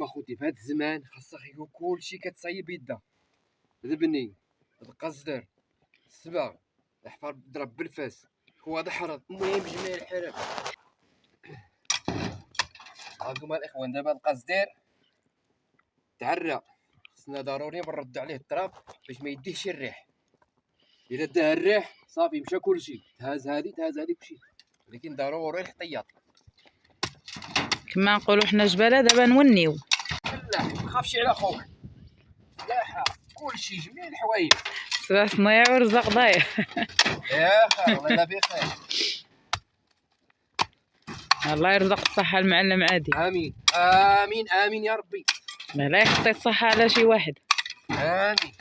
شوف اخوتي في هذا الزمان خاصك يكون كلشي كتصايب يده. البني، القصدر، السباغ، الحفار بالضرب بالفاس، هو هذا حرض. المهم جميع الحرف. هاكم الاخوان دابا القصدير تعرى، خصنا ضروري نردو عليه التراب باش ما يديهش الريح. الا داه الريح صافي مشى كلشي، تهز هادي كلشي، ولكن ضروري الاحتياط. كما نقولوا حنا جباله دابا نونيو. لا ما تخافش على خوك، سلاحه كلشي جميع الحوايج. سبع صنايع ورزق ضايع. يا خير الله يلا بخير. الله يرزق الصحة المعلم عادي. امين امين امين يا ربي. لا يخطي الصحة على شي واحد. امين.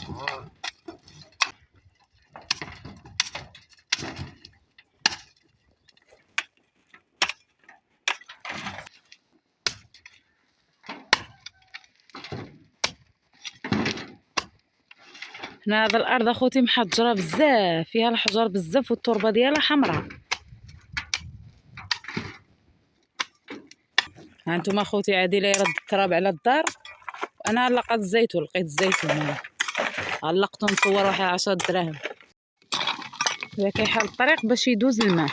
هنا هاد الارض اخوتي محجره بزاف، فيها الحجر بزاف والتربه ديالها حمراء. ها انتم اخوتي عادله يرد التراب على الدار، وانا علقت الزيتون، لقيت الزيتون هنا علقته نصور واحد 10 دراهم. هذا كيحل الطريق باش يدوز الماء.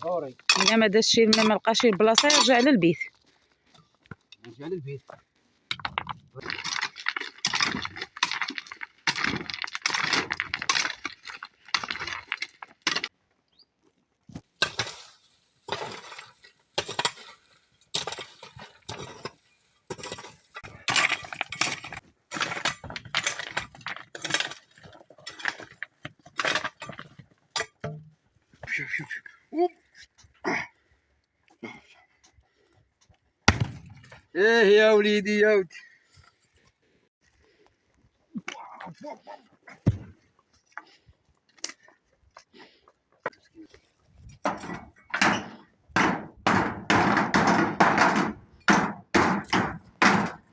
ضروري الا ما دازش الماء ما لقاش البلاصه يرجع للبيت. نرجع للبيت. شوف ايه يا وليدي يا ولدي.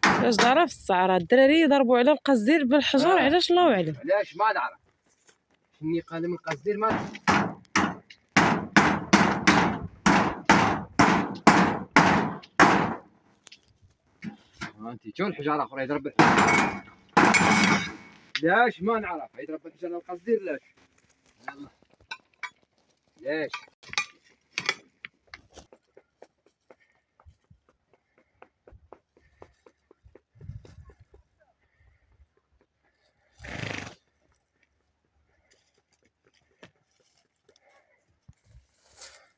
علاش دارها في الصحراء الدراري يضربوا على القصدير بالحجر؟ علاش الله اعلم. علاش ما نعرف شني قال من القصدير ما نعرف. انت شو الحجاره اخرى يضرب الحجاره؟ لاش ما نعرف يضرب الحجاره القصدير لاش؟ يلا لاش؟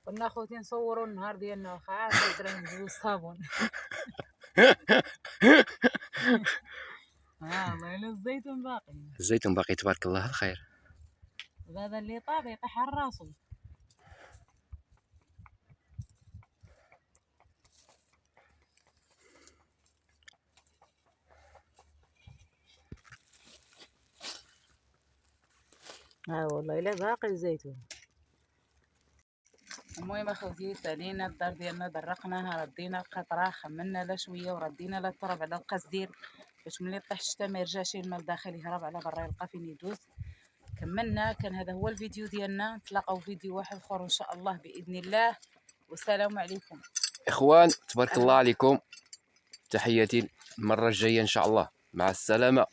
قلنا اخوتي نصوروا النهار ديالنا واخا 10 دراهم جوج صابون. والله الا الزيتون باقي. الزيتون باقي تبارك الله الخير. هذا اللي طاب يطيح على راسو. والله الا باقي الزيتون. المهم اخوتي سالينا الدار ديالنا درقناها، ردينا القطره، خمنا لها شويه وردينا لها التراب على القصدير باش ملي طيح الشتا ما يرجعش الماء لداخل، يهرب على برا يلقى فين يدوز. كملنا. كان هذا هو الفيديو ديالنا، نتلاقاو فيديو واحد اخر ان شاء الله باذن الله، والسلام عليكم اخوان تبارك الله عليكم. تحياتي المره الجايه ان شاء الله، مع السلامه.